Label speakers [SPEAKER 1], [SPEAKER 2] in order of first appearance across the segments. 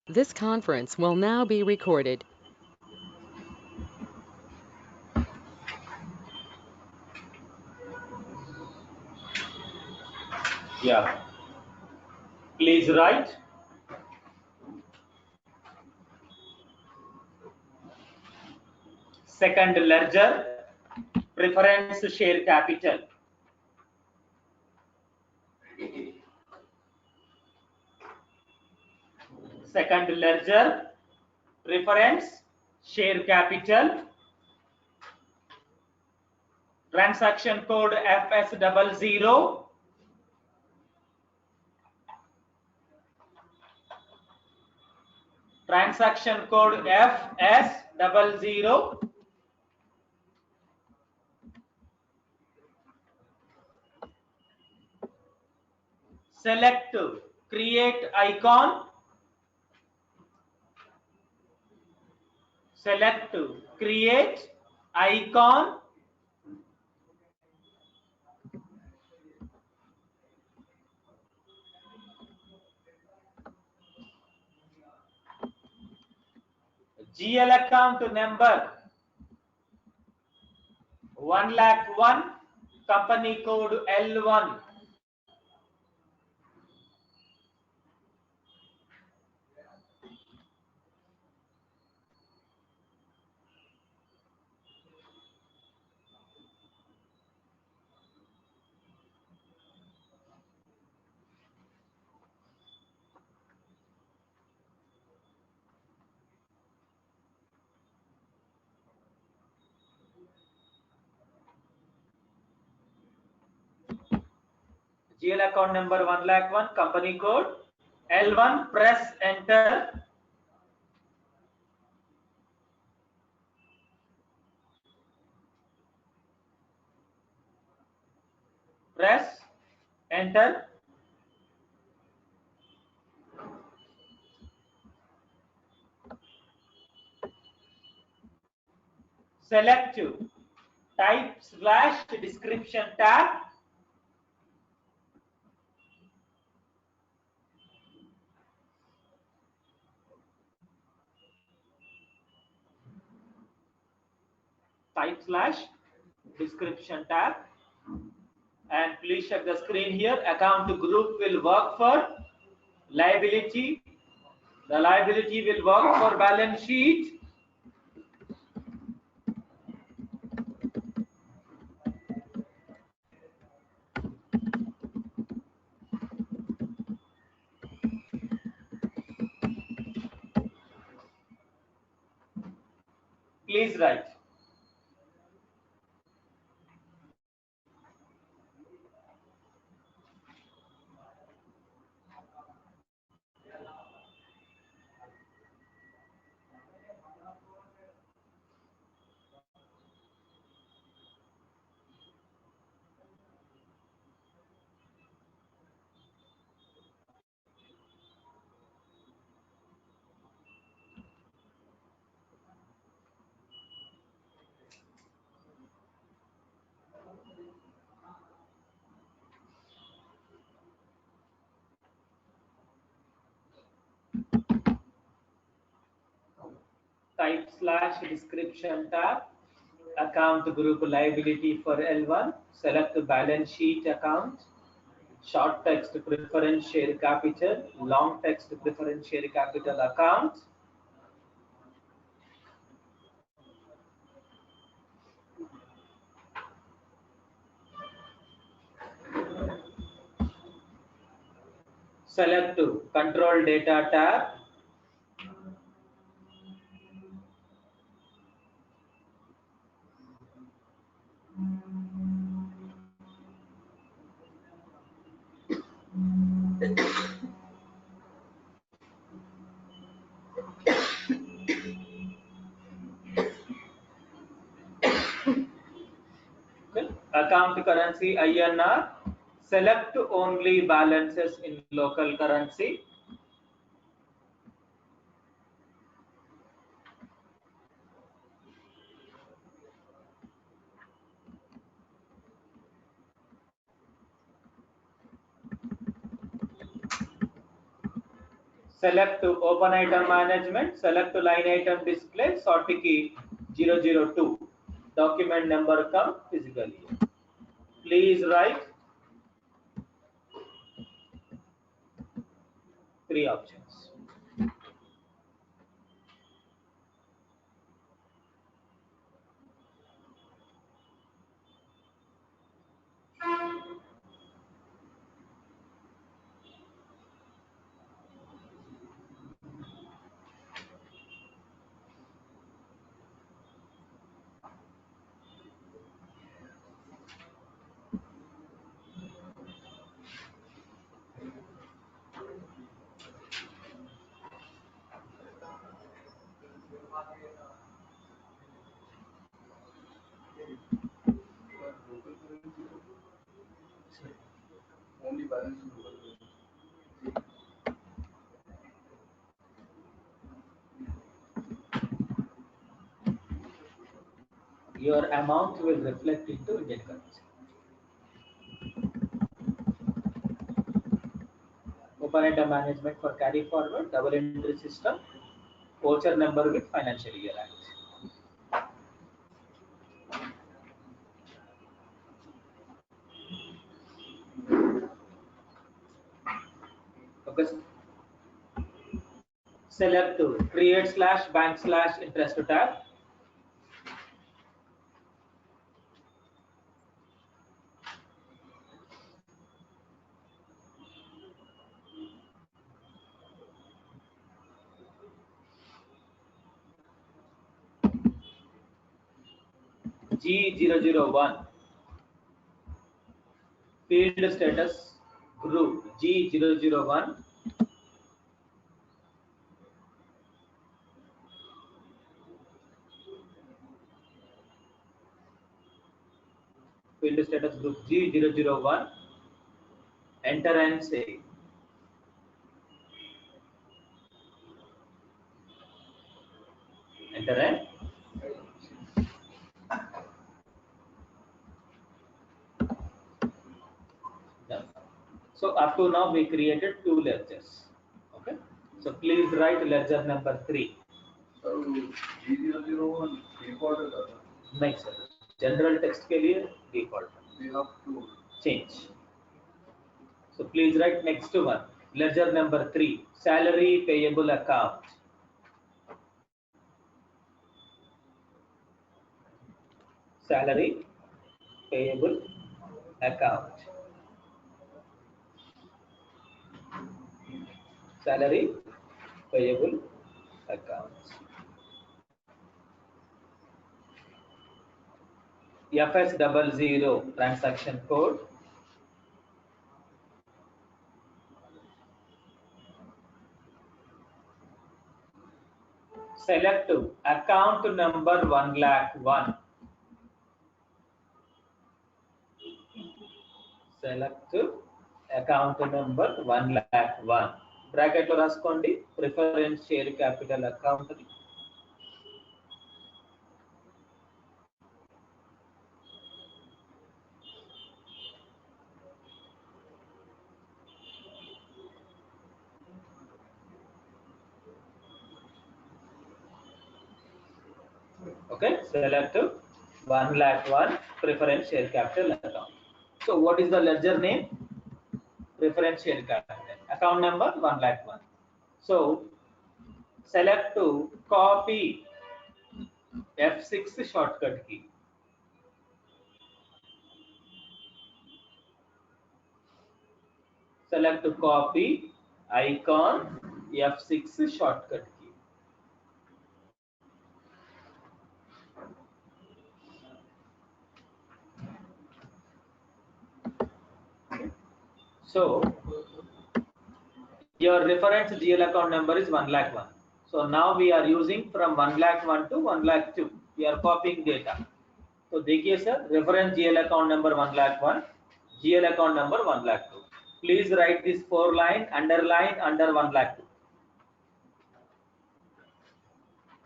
[SPEAKER 1] This conference will now be recorded.
[SPEAKER 2] Yeah. Please write. Second ledger, preference share capital. Second ledger, preference share capital. Transaction code FS00. Transaction code FS00. Select create icon. Select create icon. GL account number 1,01,000, company code L1. GL account number 1,01,000, company code L1. Press enter. Press enter. Select type / description tab. Type / description tab. And please check the screen here. Account group will work for liability. The liability will work for balance sheet. Please write. Type / description tab. Account group liability for L1. Select the balance sheet account. Short text preference share capital. Long text preference share capital account. Select control data tab. Account currency INR. Select only balances in local currency. Select to open item management, select to line item display, sort key 002. Document number come physically. Please write 3 options.
[SPEAKER 3] Only balance in local
[SPEAKER 2] Your amount will reflect into Indian currency. Open item management for carry forward, double entry system, voucher number with financial year act. Okay. Select to create slash bank slash interest tab. G001 field status group G001 field status group G001 enter and say enter and done. So up to now we created 2 ledgers. Okay. So please write ledger number 3.
[SPEAKER 3] So G001 default है दादा.
[SPEAKER 2] नहीं sir, general text के लिए default.
[SPEAKER 3] We have to
[SPEAKER 2] change. So please write next one. Ledger number 3, salary payable account. Salary payable account. Salary payable account. FS00 transaction code. Select to account number 1,01,000. Select to account number 1,01,000. Bracket lo raskondi preference share capital account. Okay, select 1,01,000 preference share capital account. So what is the ledger name? Preference share capital. Account number 1,01,000. So select to copy F6 shortcut key. Select to copy icon F6 shortcut key. So your reference GL account number is 1,01,000. So now we are using from 1,01,000 to 1,02,000. We are copying data. So देखिए sir, reference GL account number 1,01,000, GL account number 1,02,000. Please write this 4 line underline under 1,02,000.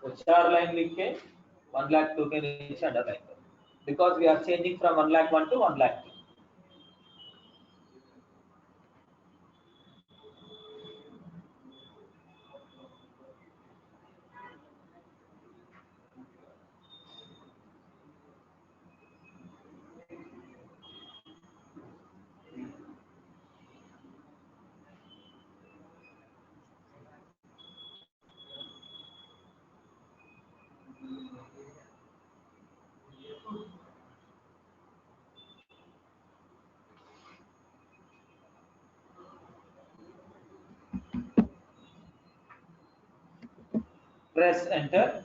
[SPEAKER 2] तो 4 line लिख के 1,02,000 के नीचे underline करो. Because we are changing from 1,01,000 to 1,02,000. Press enter.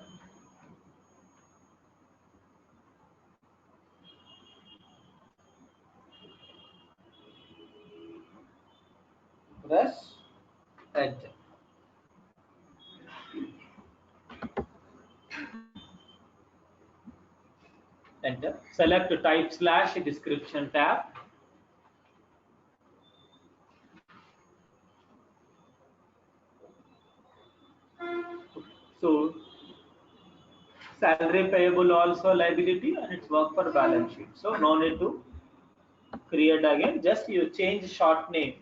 [SPEAKER 2] Press enter. Enter. Select type slash description tab. So salary payable also liability and it's work for balance sheet. So no need to create again. Just you change short name.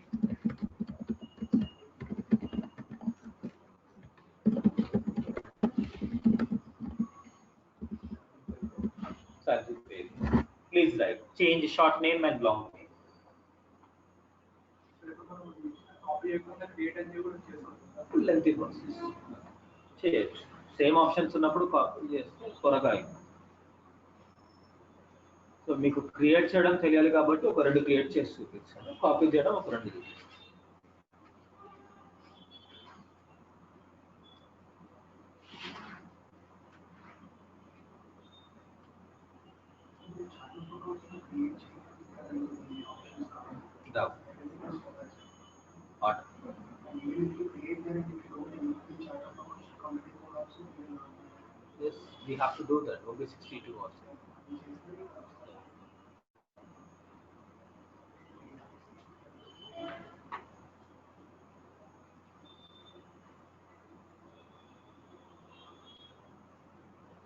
[SPEAKER 2] Salary payable. Please write. Change short name and long name. Lengthy process. చేయొచ్చు same options ఉన్నప్పుడు copy చేస్తే త్వరగా so మీకు create చేయడం తెలియాలి కాబట్టి ఒక 2 create చేసి చూపించాను కాపీ చేయడం ఒక 2 చూపించాను Yes, we have to do that. Only 62 also.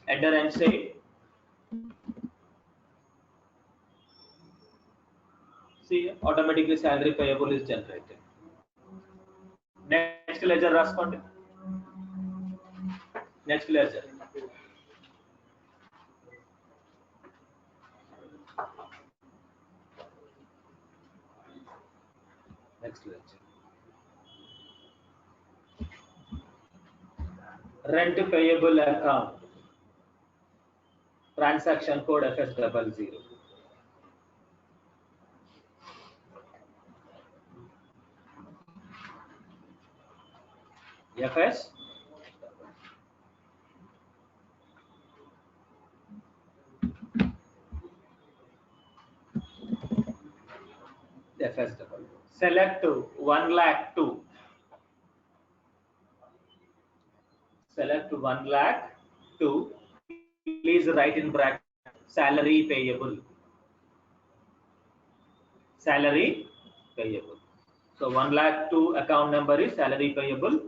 [SPEAKER 2] Enter and save. See, automatically salary payable is generated. Next ledger raskondi. Next ledger. Next ledger. Rent payable account. Transaction code FS00. FS FS00. Select 1,02,000. Select 1,02,000. Please write in bracket salary payable. Salary payable. So 1,02,000 account number is salary payable.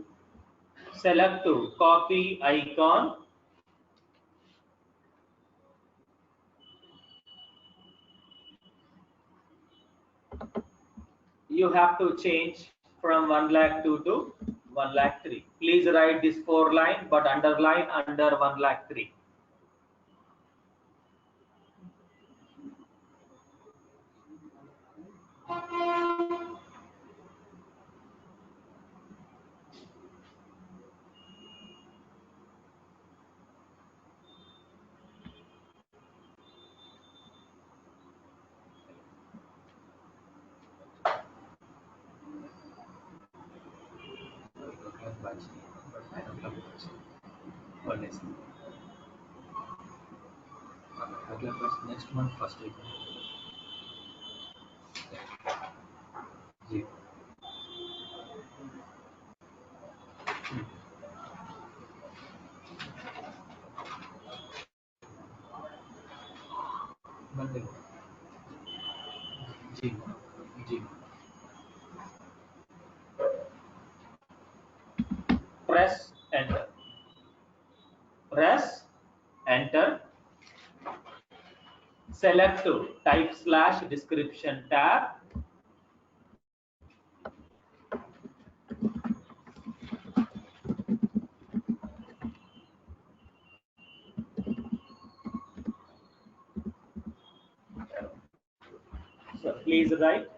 [SPEAKER 2] Select to copy icon. You have to change from 1,02,000 to 1,03,000. Please write this 4 line but underline under 1,03,000. Next month first week. Press enter. Press enter. Select to type slash description tab. So please write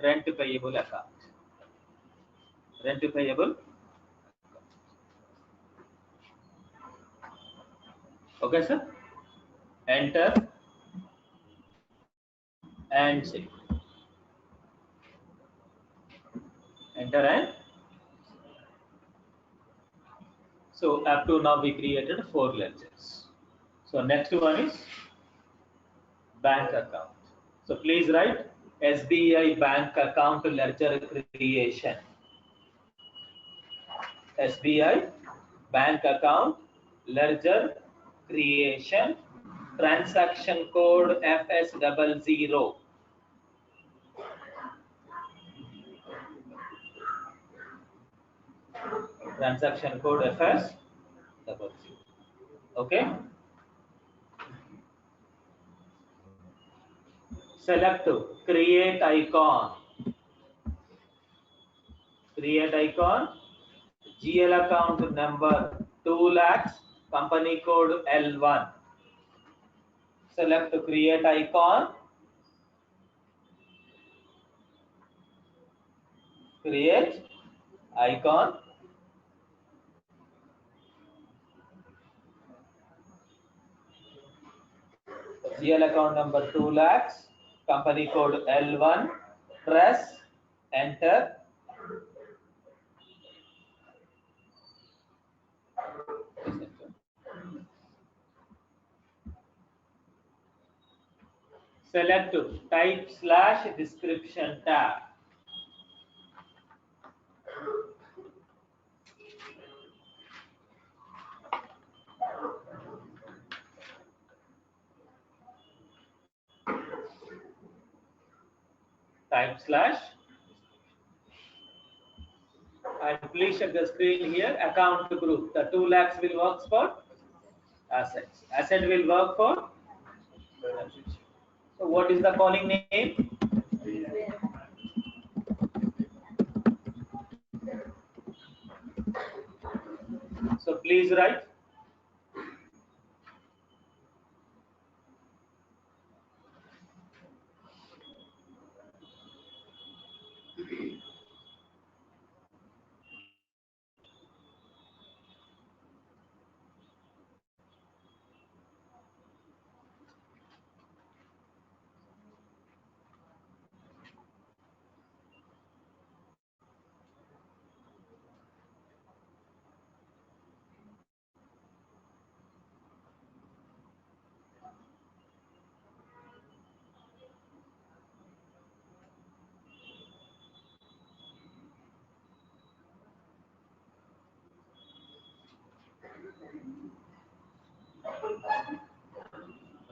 [SPEAKER 2] rent payable account. Rent payable. Okay, sir. Enter and save. Enter and so up to now we created 4 ledgers. So next one is bank account. So please write SBI bank account ledger creation. SBI bank account ledger creation, transaction code FS00. Transaction code FS00. Okay. Select create icon. Create icon. GL account number 2 lakhs, company code L1. Select create icon. Create icon. GL account number 2 lakhs, company code L1. Press enter. Select type slash description tab. Type slash and please check the screen here. Account group. The 2 lakhs will work for assets. Asset will work for. So what is the calling name? So please write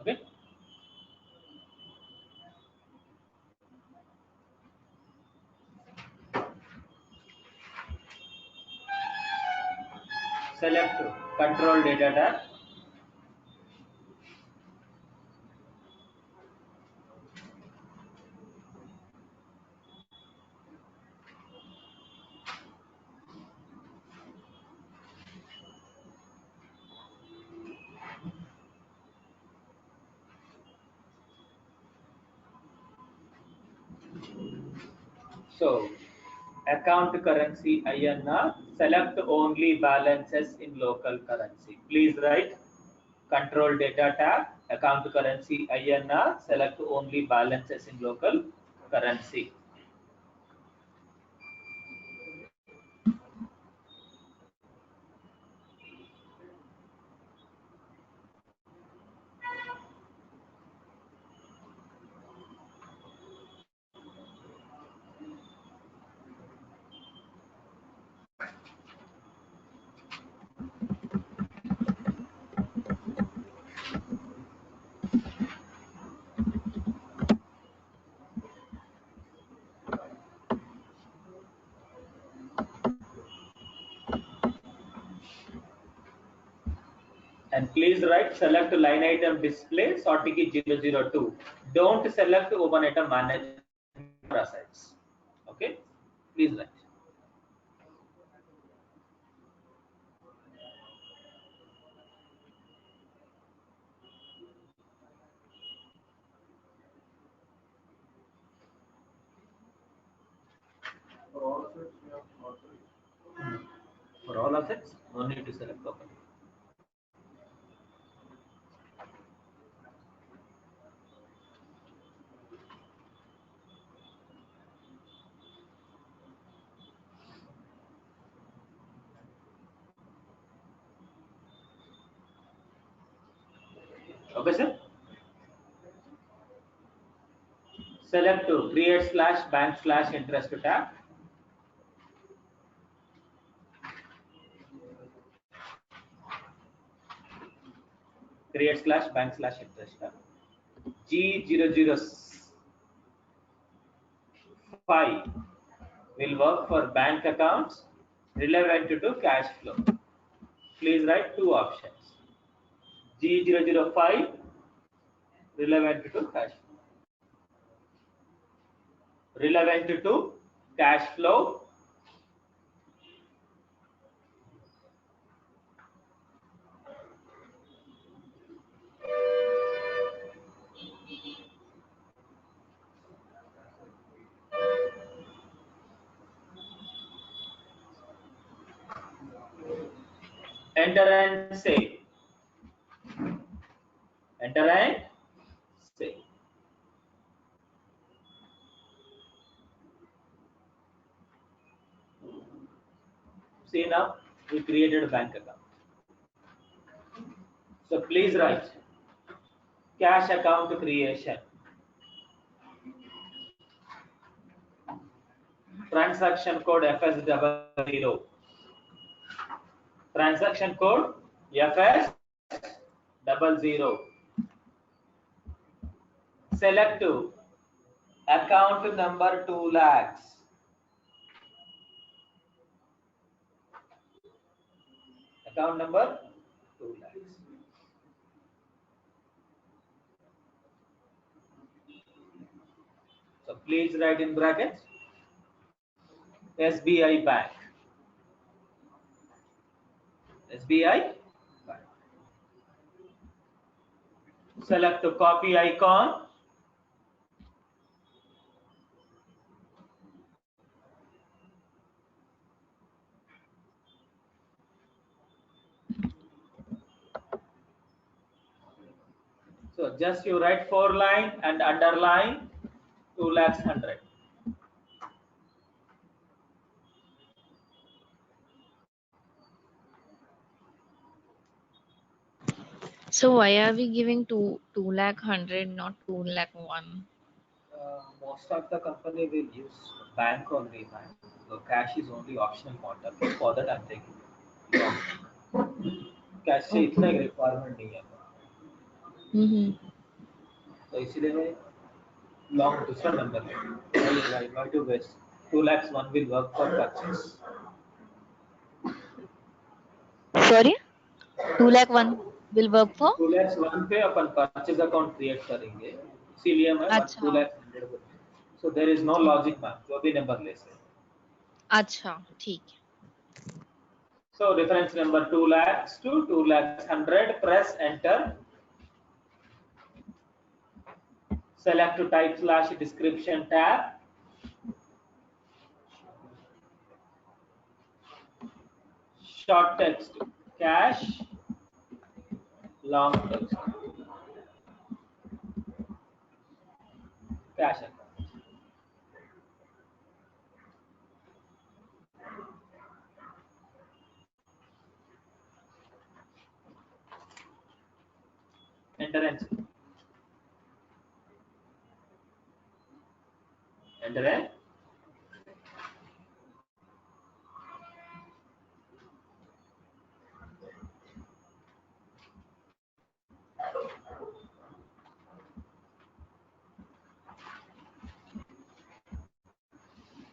[SPEAKER 2] okay. Select control data tab. So account currency INR, select only balances in local currency. Please write control data tab, account currency INR, select only balances in local currency. And please write select line item display sorting key 002. Don't select open item management assets. Okay, please write.
[SPEAKER 3] For all assets, we have not
[SPEAKER 2] For all assets, no need to select open. Okay, sir. Select to create slash bank slash interest tab. Create slash bank slash interest tab. G005 will work for bank accounts relevant to cash flow. Please write two options. G005 relevant to cash flow. Relevant to cash flow. Enter and save. Enter and save. See now, we created a bank account. So please write cash account creation. Transaction code FS00. Transaction code FS00. Select to account number 2 lakhs. Account number 2 lakhs. So please write in brackets SBI Bank. SBI Bank. Select to copy icon. So just you write 4 line and underline 2 lakhs 100.
[SPEAKER 4] So why are we giving two lakh 100, not 2 lakh 1?
[SPEAKER 2] Most of the company will use bank only, man. So cash is only optional model. For that I'm taking cash से इतना ही requirement नहीं है. तो इसलिए मैं long दूसरा number है. Why to waste? 2 lakhs 1 will work for purchase.
[SPEAKER 4] Sorry, 2 lakh 1 will work for?
[SPEAKER 2] 2 lakhs 1 पे अपन purchase account create करेंगे. इसीलिए मैं 2 lakhs 100. So there is no logic, man. जो भी number ले से.
[SPEAKER 4] अच्छा, ठीक है.
[SPEAKER 2] So reference number 2 lakhs to 2 lakhs 100. Press enter. Select to type slash description tab. Short text cash. Long text cash account. Enter and see. Enter and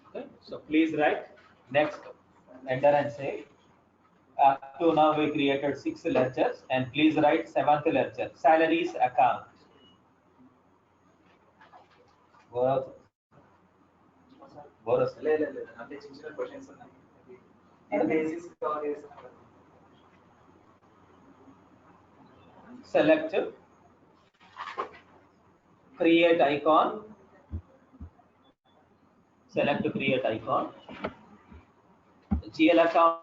[SPEAKER 2] okay. So please write next. Enter and say. Up to now we created 6 ledgers and please write 7th ledger salaries account. Select create icon. Select to create icon. GL account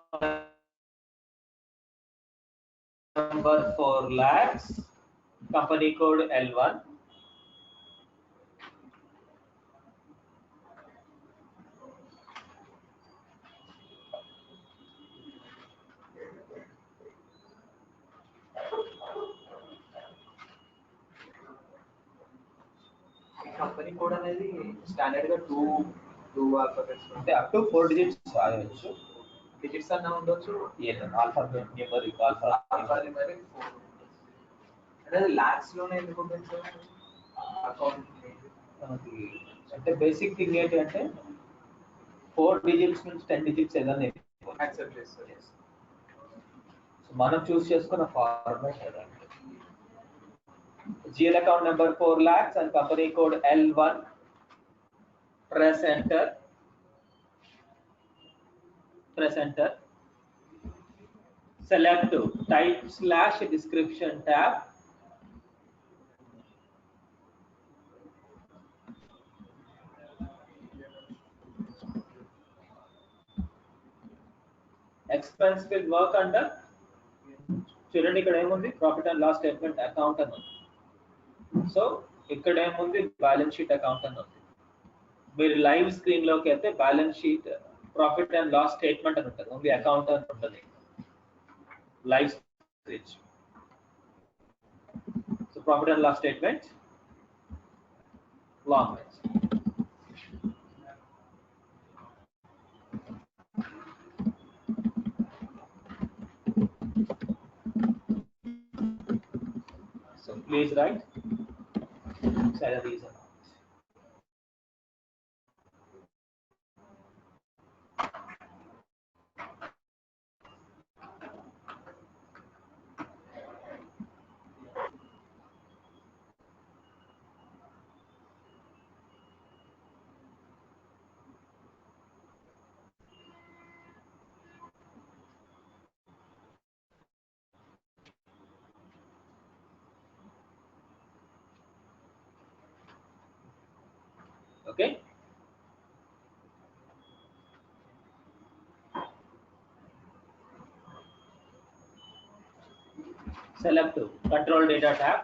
[SPEAKER 2] number 4 lakhs. Company code L1.
[SPEAKER 5] Company code అనేది standard గా two alphabets
[SPEAKER 2] అంటే up to 4 digits రాయొచ్చు.
[SPEAKER 5] Digits అన్న ఉండొచ్చు.
[SPEAKER 2] Alphabet numeric alpha
[SPEAKER 5] మరి అంటే లాక్స్ లోనే ఎందుకు ఉంటుంది సార్ అకౌంట్?
[SPEAKER 2] అంటే బేసిక్ థింగ్ ఏంటంటే 4 డిజిట్స్ నుంచి 10 డిజిట్స్ ఏదైనా
[SPEAKER 5] యాక్సెప్ట్ చేస్తారు.
[SPEAKER 2] సో మనం చూస్ చేసుకున్న ఫార్మాట్ ఏదంటే GL account number 4 lakhs and company code L1. Press enter. Press enter. Select type / description tab. Expense will work under. చూడండి ఇక్కడ ఏముంది profit and loss statement account అని ఉంది. సో ఇక్కడ ఏముంది బ్యాలెన్స్ షీట్ అకౌంట్ అని ఉంది. మీరు లైవ్ స్క్రీన్ లోకి అయితే balance sheet profit and loss statement అని ఉంటుంది, ఓన్లీ అకౌంట్ అని ఉంటుంది live screen. So profit and loss statement long range. So please write salaries amount. Okay. Select control data tab.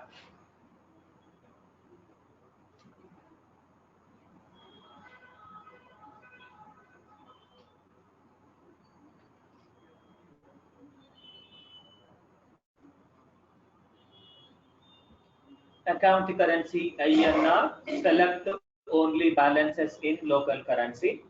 [SPEAKER 2] Account currency INR. Select only balances in local currency.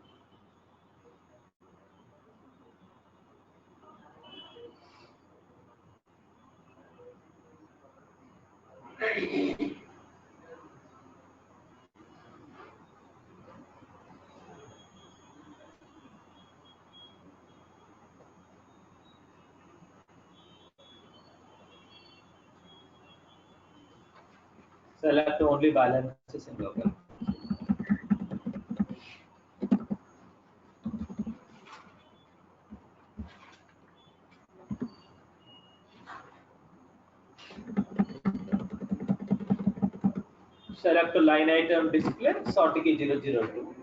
[SPEAKER 2] Select only balances in local. Select line item display, sort key 002.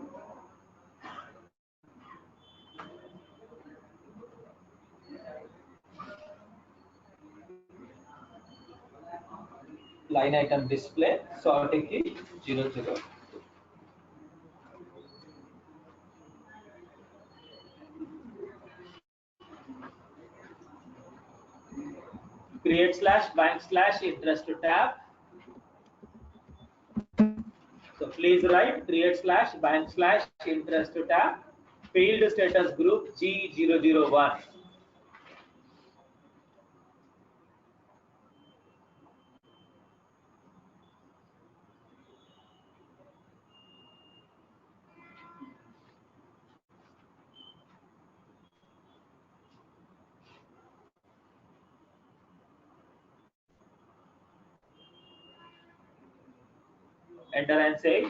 [SPEAKER 2] Line item display, sort key 002. Create /bank/interest tab. So please write create /bank/interest tab. Field status group G001. Enter and save.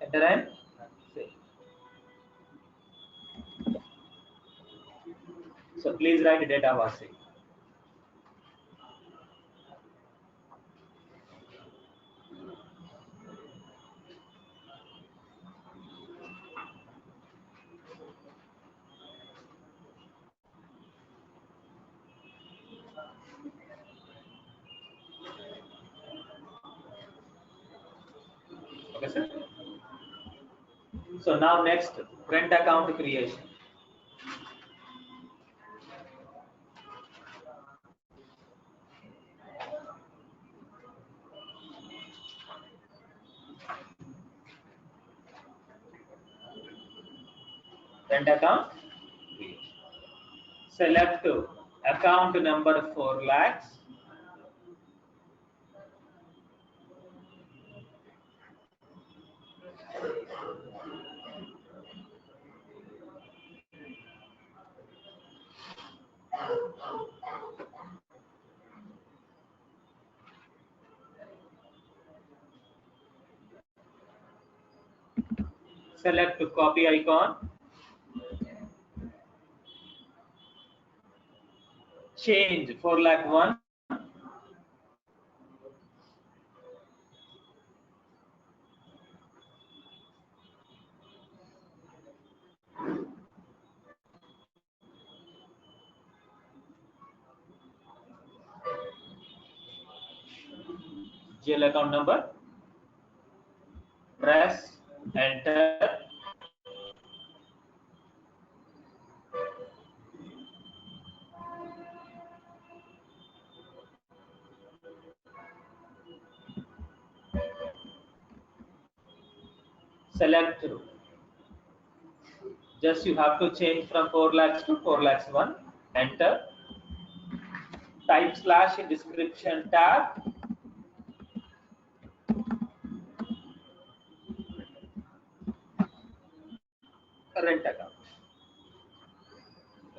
[SPEAKER 2] Enter and save. So please write data was saved. That's it. So now next, friend account creation. Friend account creation. Select account number 4 lakhs. Select copy icon. Change 4 lakh 1. GL account number. Press enter. Select. Just you have to change from 4 lakhs to 4 lakhs 1. Enter. Type slash description tab. Rent account.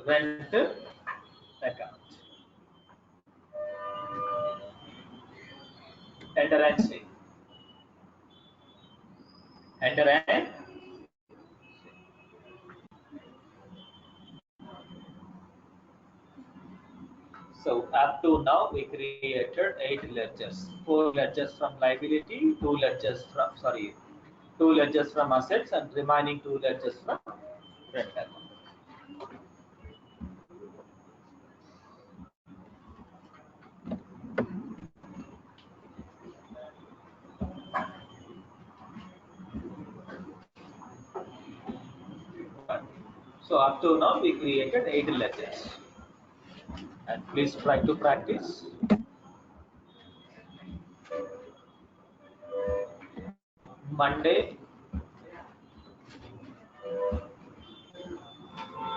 [SPEAKER 2] Rent account. Enter and save. Enter and so up to now we created 8 ledgers, 4 ledgers from liability, 2 ledgers from assets, and remaining 2 ledgers from rent account. So up to now we created 8 ledgers, and please try to practice. Monday